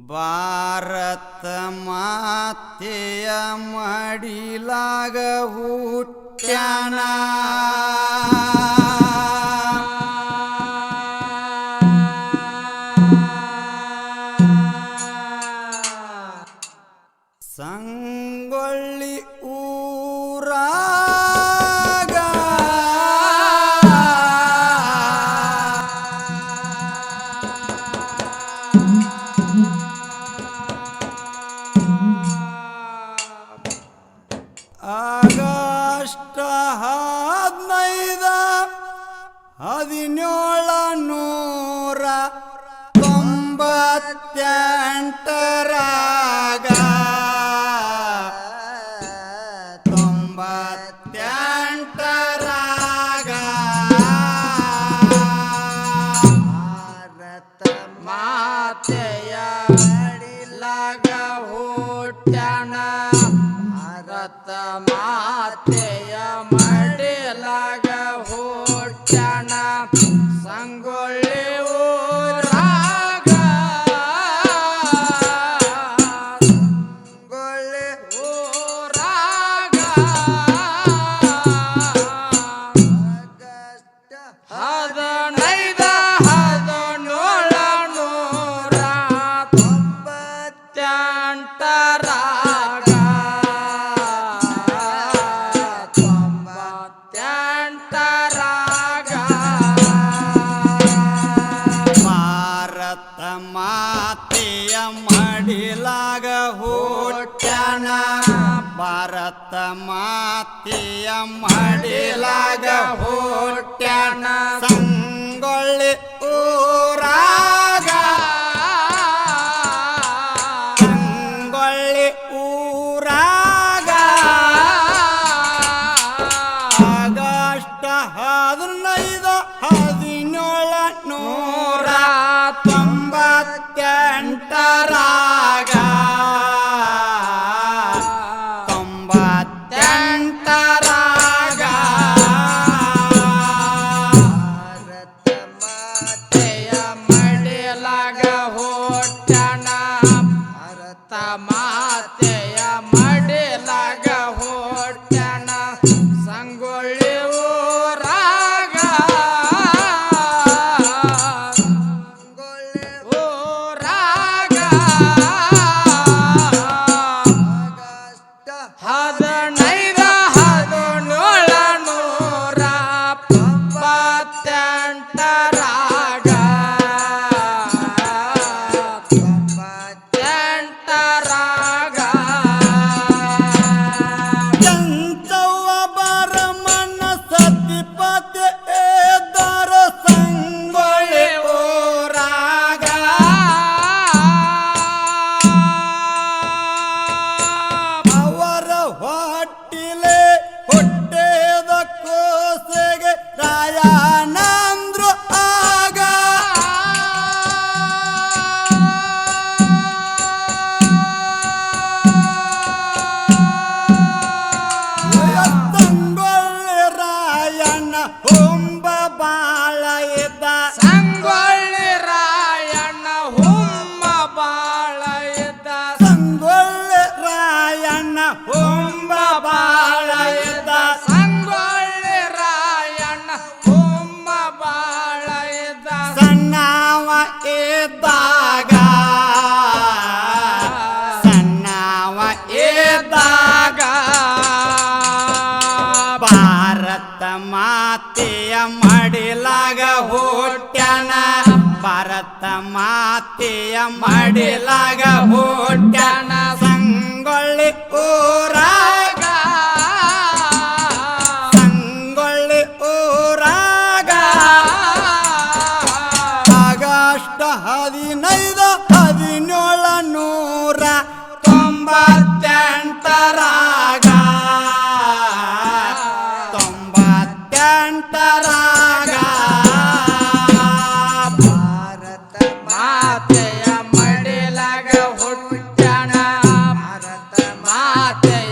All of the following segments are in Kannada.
ಭಾರತ ಮಾತೆಯ ಮಡಿಲಾಗ ಹುಟ್ಟ್ಯಾನ ಸಂಗೊಳ್ಳಿ ಊರಾಗ ಆಗಸ್ಟ್ 1798 ಭಾರತ ಮಾತೆಯ ಮಡಿಲಾಗ ಹುಟ್ಟ್ಯಾನ ಭಾರತ ಮಾತೆಯ ಮಡಿಲಾಗ ಹುಟ್ಟ್ಯಾನ ಸಂಗೊಳ್ಳಿ ಊರಾಗ ಸಂಗೊಳ್ಳಿ ಊರಾಗ ಆಗಸ್ಟ್ 1798 ಭಾರತ ಮಾತೆಯ ಮಡಿಲಾಗ ಹುಟ್ಟ್ಯಾನ ಭಾರತ ಮಾತೆಯ ಮಡಿಲಾಗ ಹುಟ್ಟ್ಯಾನ ಸಂಗೊಳ್ಳಿ ಊರಾಗ ಸಂಗೊಳ್ಳಿ ಊರಾಗ ಆಗಸ್ಟ್ 98 ಭಾರತ ಮಾತೆಯ ಮಡಿಲಾಗ ಹುಟ್ಟ್ಯಾನ ಭಾರತ ಮಾತೆಯ ಮಡಿಲಾಗ ಹುಟ್ಟ್ಯಾನ ಸಂಗೊಳ್ಳಿ ಊರಾಗ ಸಂಗೊಳ್ಳಿ ಊರಾಗ ಭಾರತ ಮಾತೆಯ ಮಡಿಲಾಗ ಹುಟ್ಟ್ಯಾನ ಭಾರತ ಮಾತೆಯ ಮಡಿಲಾಗ ಹುಟ್ಟ್ಯಾನ ಸಂಗೊಳ್ಳಿ ಊರಾಗ ಸಂಗೊಳ್ಳಿ ಊರಾಗ ಆಗಸ್ಟ್ 1798 ಭಾರತ ಮಾತೆಯ ಮಡಿಲಾಗ ಹುಟ್ಟ್ಯಾನ ಭಾರತ ಮಾತೆಯ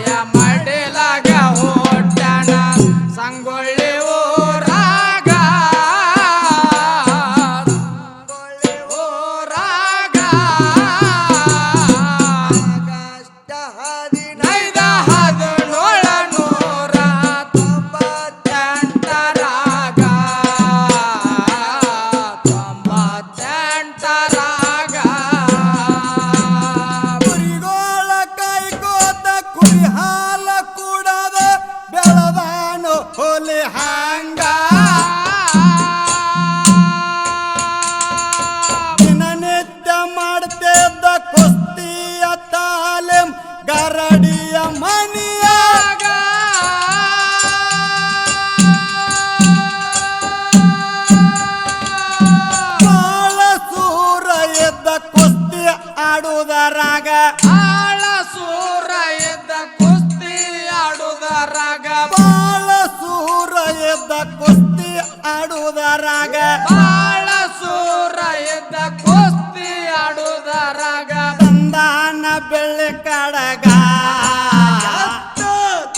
ಆಡುವುದರಾಗ ಬಾಳ ಸೂರ ಎದ್ದ ಕುಸ್ತಿ ಆಡುವುದರಾಗ ಬಾಳ ಸೂರ ಎದ್ದ ಕುಸ್ತಿ ಆಡುವುದರಾಗ ಬಾಳ ಸೂರ ಎದ್ದ ಕುಸ್ತಿ ಆಡುವುದರಾಗ ತಂದಾನ ಬೆಳ್ಳಿ ಕಡಗ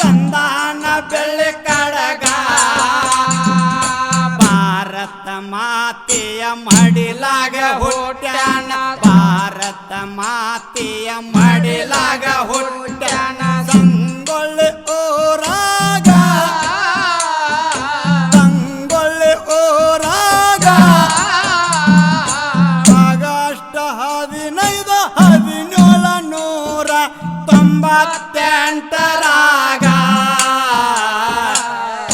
ತಂದಾನ ಬೆಳ್ಳಿ ಕಡಗ ಭಾರತ ಮಾತೆಯ ಮಡಿಲಾಗ ಹುಟ್ಟ್ಯಾನ ಭಾರತ ಮಾತೆಯ ಮಡಿಲಾಗ ಹುಟ್ಟ್ಯಾನ ಸಂಗೊಳ್ಳಿ ಊರಾಗ ಸಂಗೊಳ್ಳಿ ಊರಾಗ ಆಗಸ್ಟ್ 15 1798ರಾಗ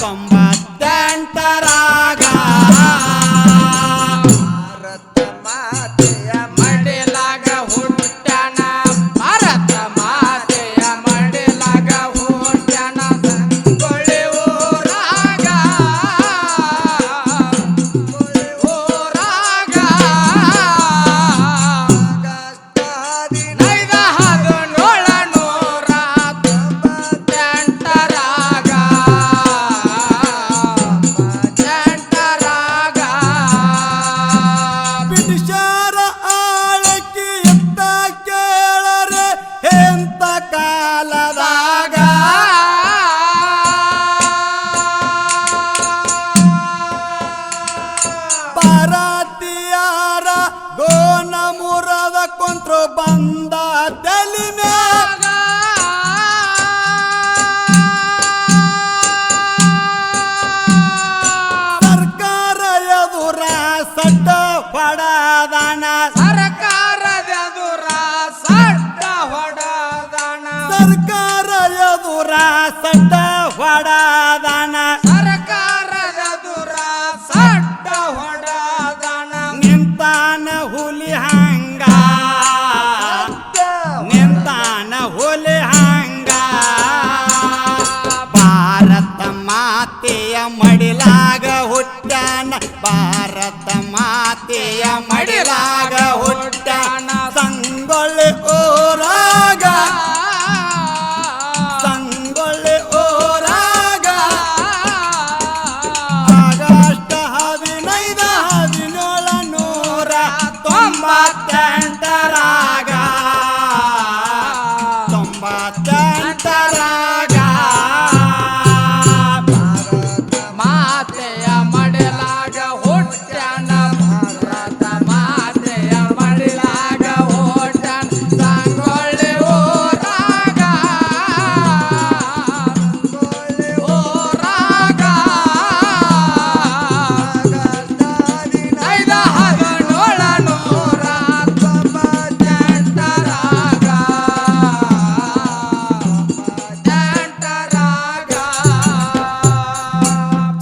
98ರಾಗ ಭಾರತ ಮಾತೆಯ ಮಡಿಲಾಗ ಹುಟ್ಟ್ಯಾನ ಭಾರತ ಮಾತೆಯ ಮಡಿಲಾಗ ಹುಟ್ಟ್ಯಾನ ಸಂಗೊಳ್ಳಿ ಊರಾಗ ಊರಾಗ ನೈದ ಹದಿನೇಳ ನೂರ 98ರಾಗ 98ರಾಗ ಬ್ರಿಟಿಷರ ಆಳಕ್ಕೆ ಎತ್ತ ಕೇಳರೆ ಎಂತ ಕಾಲದಾಗ ಭಾರತೀಯರ ಗೋನ ಮುರದ ಕೊಂತ್ರು ಬಂದ ತಲೆ ಮ್ಯಾಗ ಸರ್ಕಾರ ಎದುರ ಸಡ್ಡ ಹೊಡದಾನ ಸರ್ಕಾರದ ಎದುರ ಸಡ್ಡ ಹೊಡದಾನ ಸರ್ಕಾರ ಎದುರ ಸಡ್ಡ ಹೊಡದಾನ ಸರ್ಕಾರದ ಎದುರ ಸಡ್ಡ ಹೊಡದಾನ ನಿಂತಾನ ಹುಲಿ ಹಂಗ ನಿಂತಾನ ಹುಲಿ ಹಂಗ ಭಾರತ ಮಾತೆಯ ಮಡಿಲಾಗ ಹುಟ್ಟ್ಯಾನ ಭಾರತ ಮಾತೆಯ ಮಡಿಲಾಗ ಹುಟ್ಟ್ಯಾನ ಸಂಗೊಳ್ಳಿ ಊರಾಗ ಸಂಗೊಳ್ಳಿ ಊರಾಗ ಆಗಸ್ಟ್ 15 1798ರಾಗ 98ರಾಗ ಮಾತೆಯ ಮಡಿಲಾಗ ಹುಟ್ಟ್ಯಾನ ಭಾರತ ಮಾತೆಯ ಮಡಿಲಾಗ ಹುಟ್ಟ್ಯಾನ ಸಂಗೊಳ್ಳಿ ಊರಾಗ ಊರಾಗ ನೈದ ಹದಿನೇಳ ನೂರ 98ರಾಗ 98ರಾಗ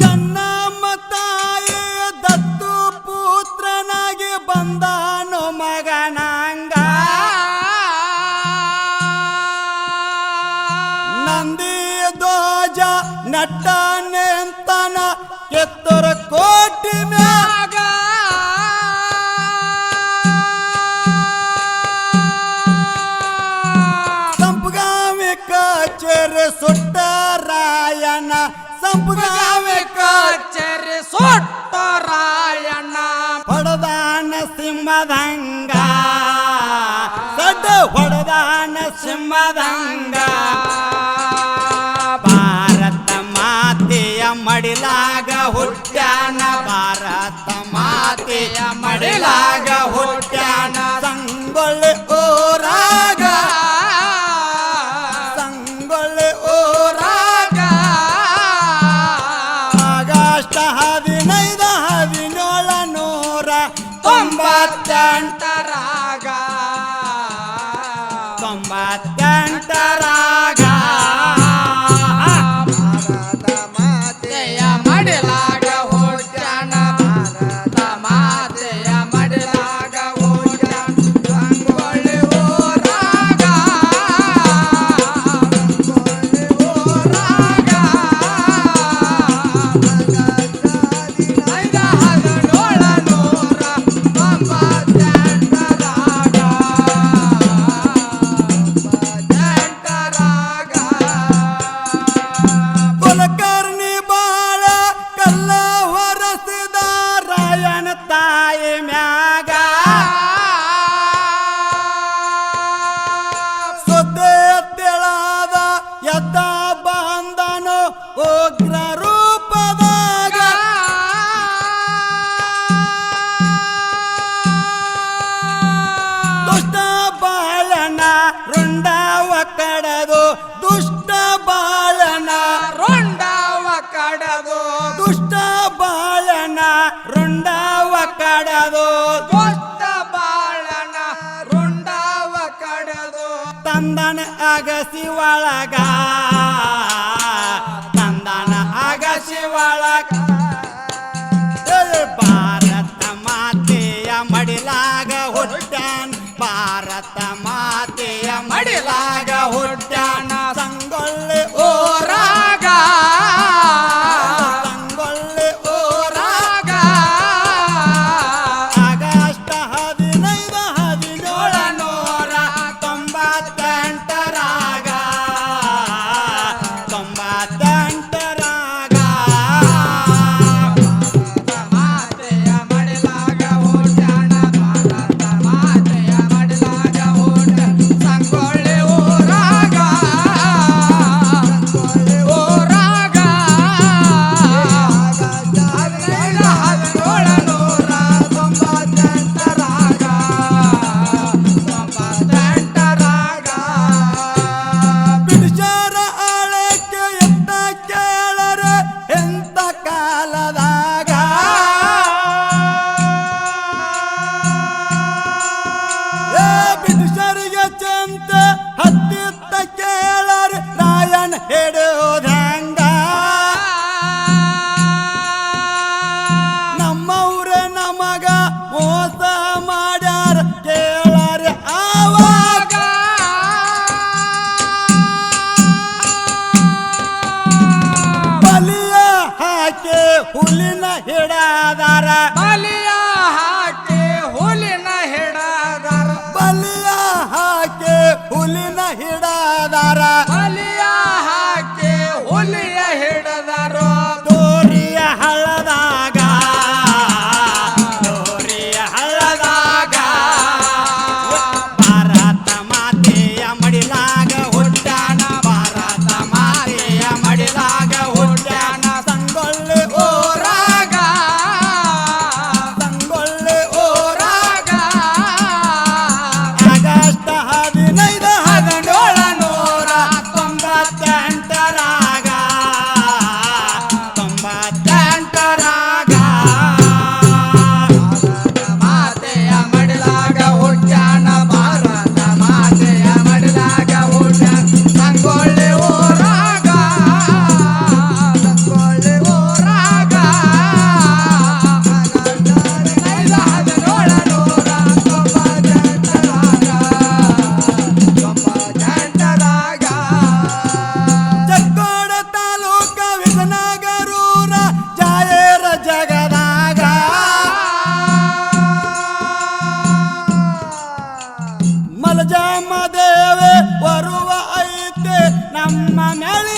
ಚೆನ್ನಮ್ಮ ತಾಯಿ ದತ್ತು ಪುತ್ರನಾಗಿ ಬಂದಾನು ಮಗನಾಂಗ ನಂದಿ ಧ್ವಜ ನಟ್ಟ ನಿಂತನ ಎತ್ತರ ಕೋಟಿ ಮ್ಯಾಗ ಸಂಪಗಾಮಿ ಕಚೇರಿ ಸುಟ್ಟ ರಾಯಣ್ಣ ಸಂಪಗಾಮಿ ಕಚೇರಿ ಸೊಟ್ಟ ರಾಯಣ್ಣ ಹೊಡದಾನ ಸಿಂಹದಂಗ ಸಡ್ಡ ಹೊಡದಾನ ಸಿಂಹದಂಗ ಭಾರತ ಮಾತೆಯ ಮಡಿಲಾಗ ಹುಟ್ಟ್ಯಾನ ಭಾರತ ಮಾತೆಯ ಮಡಿಲಾಗ ಹುಟ್ಟ್ಯಾನ ಸಂಗೊಳ್ಳಿ ಊರಾಗ ಸಂಗೊಳ್ಳಿ ಊರಾಗ ಆಗಸ್ಟ್ 15 1798ರಾಗ 98ರಾಗ ತಂದನ ಅಗಸಿ ಒಳಗ ತಂದನ ಅಗಸಿ ಒಳಗ ಭಾರತ ಮಾತೆಯ ಮಡಿಲಾಗ ಹುಟ್ಟ್ಯಾನ ಭಾರತ ಮಾತೆಯ ಮಡಿಲಾಗ ಹುಟ್ಟ್ಯಾನ ಸಂಗೊಳ್ಳಿ ಊರಾಗ ಸಂಗೊಳ್ಳಿ ಊರಾಗ ಆಗಸ್ಟ್ 15 1798ರಾಗ 98ರಾಗ ಮಾತೆಯ ಮಡಿಲಾಗ ಹುಟ್ಟ್ಯಾನ ಭಾರತ ಮಾತೆಯ ಮಡಿಲಾಗ ಹುಟ್ಟ್ಯಾನ ಸಂಗೊಳ್ಳಿ ಊರಾಗ ಊರಾಗ 1798ರಾಗ ಬಿಡಿಸಾರ ಆಳಕ್ಕೆ ಎತ್ತ ಕೇಳರೆ ಎಂತ ಕಾಲದಾಗ ಏ ಬಿಡಿಸರಿಗೆ ಚಂತ ಹತ್ತಿತ್ತ ಕೇಳರೆ ರಾಯನ್ ಹಿಡಿಯೋದಂಗ ನಮ್ಮವ್ರೆ ನಮಗ ಮೋಸ ಮಾಡ್ಯಾರ ಕೇಳರೆ ಆವಾಗ ಬಲಿಯ ಹಾಕಿ ಹುಲಿನ ಹಿಡದಾರ ಬಲಿಯ ಹಾಕಿ ಹುಲಿನ ಹಿಡದಾರ ಬಲಿಯ ಹಾಕಿ ಹುಲಿನ ಹಿಡದಾರ ಬಲಿಯ ಹಾಕಿ ಹುಲಿಯ ಹಿಡದಾರೋ ತೋರಿಯ ಹಳ್ಳದಾಗ ತೋರಿಯ ಹಳ್ಳದಾಗ ಭಾರತ ಮಾತೆಯ ಮಡಿಲಾಗ ಹುಟ್ಟ್ಯಾನ ಭಾರತ ಮಾತೆಯ ಮಡಿಲಾಗ ಹುಟ್ಟ್ಯಾನ ಸಂಗೊಳ್ಳಿ ಊರಾಗ ಸಂಗೊಳ್ಳಿ ಊರಾಗ ಆಗಸ್ಟ್ 15 1798ರಾಗ 98ರಾಗ ಮಾತೆಯ ಮಡಿಲಾಗ ಹುಟ್ಟ್ಯಾನ ಭಾರತ ಮಾತೆಯ ಮಡಿಲಾಗ ಹುಟ್ಟ್ಯಾನ ಸಂಗೊಳ್ಳಿ ಊರಾಗ ಸಂಗೊಳ್ಳಿ ಊರಾಗ 1798ರಾಗ ಜಗ್ಗೋಡ ತಾಲೂಕ ವಿಜಯನಗರೂರ ಜಾಯರ ಜಗದಾಗ ಮಲಜಾಮ ದೇವೆ ಬರುವ ಐತೆ ನಮ್ಮ ಮೆಳಿ